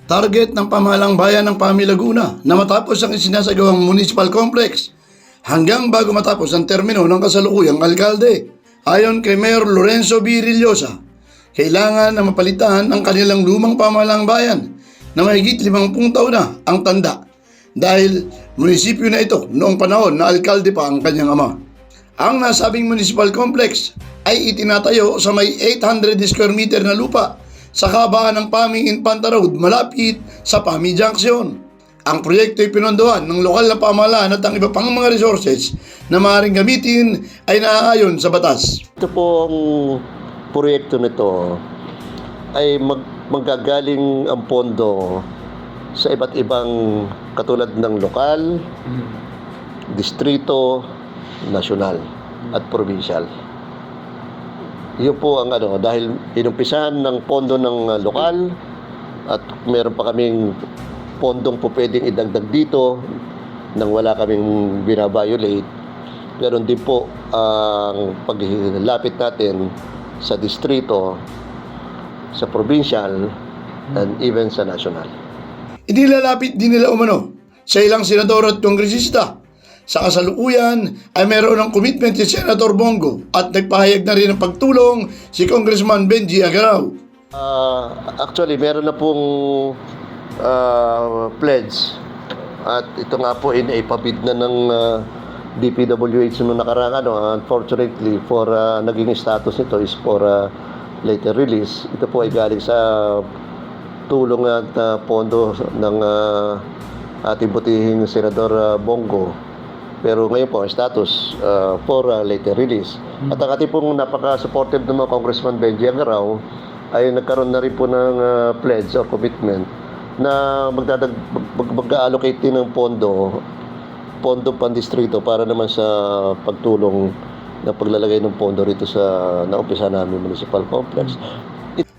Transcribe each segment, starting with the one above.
Target ng pamahalang bayan ng Pami, Laguna na matapos ang isinasagawang municipal complex hanggang bago matapos ang termino ng kasalukuyang alkalde. Ayon kay Mayor Lorenzo B. Rillosa, kailangan na mapalitan ang kanilang lumang pamahalang bayan na mahigit 50 taon na ang tanda dahil munisipyo na ito noong panahon na alkalde pa ang kanyang ama. Ang nasabing municipal complex ay itinatayo sa may 800 square meter na lupa sa kahabaan ng Pami Infanta Road malapit sa Pami Junction. Ang proyekto ay pinondohan ng lokal na pamahalaan at ang iba pang mga resources na maaaring gamitin ay naaayon sa batas. Ito pong proyekto nito ay manggagaling ang pondo sa iba't ibang katulad ng lokal, distrito, nasyonal at provincial. Yun po ang dahil inumpisahan ng pondo ng lokal at meron pa kaming pondong po pwedeng idagdag dito nang wala kaming binabiolate. Meron din po ang paglapit natin sa distrito, sa provincial, and even sa national. Inilalapit din nila umano sa ilang senador at kongresista. Sa kasalukuyan ay meron ng commitment si Senator Bongo at nagpahayag na rin ng pagtulong si Congressman Benji Agaraw. Actually, meron na pong pledge at ito nga po ipabid na ng DPWH noong nakaraan. Unfortunately, for naging status nito is for later release. Ito po ay galing sa tulong at pondo ng ating butihing Senador Bongo. Pero ngayon po ang status for later release. At ang ating pong napaka-supportive ng mga Congressman Benji Agaraw ay nagkaroon na rin po ng pledge or commitment na mag-allocate din ng pondo pan-distrito para naman sa pagtulong na paglalagay ng pondo rito sa naumpisa namin municipal complex.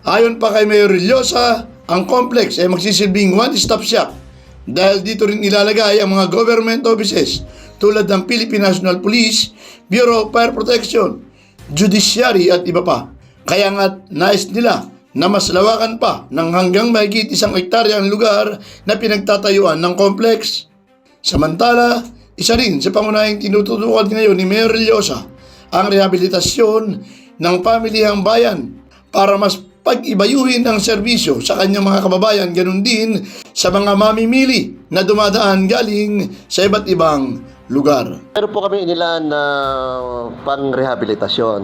Ayon pa kay Mayor Rillosa, ang complex ay magsisilbing one-stop shop dahil dito rin ilalagay ang mga government offices tulad ng Philippine National Police, Bureau of Fire Protection, Judiciary at iba pa. Kaya nga't nais nila na mas lawakan pa ng hanggang mahigit 1 hektarya ang lugar na pinagtatayuan ng complex. Samantala, isa rin sa pangunahing tinututukan ngayon ni Mayor Rillosa ang rehabilitasyon ng pamilihang bayan para mas pag-ibayuhin ang serbisyo sa kanyang mga kababayan, ganun din sa mga mamimili na dumadaan galing sa iba't ibang lugar. Meron po kami inilaan na pang-rehabilitasyon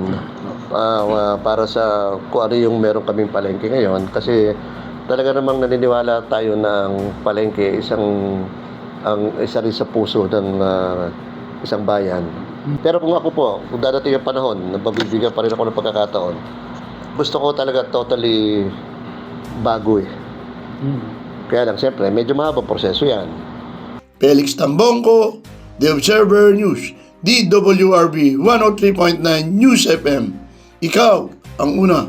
para sa kung ano yung meron kaming palengke ngayon, kasi talaga namang naniniwala tayo ng palengke isa rin sa puso ng isang bayan. Pero kung ako po, kung dadating ang panahon na mabibigyan pa rin ako ng pagkakataon, gusto ko talaga totally bago Kaya lang, siyempre, medyo mahabang proseso yan. Felix Tambongco, The Observer News, DWRB 103.9 News FM. Ikaw ang una.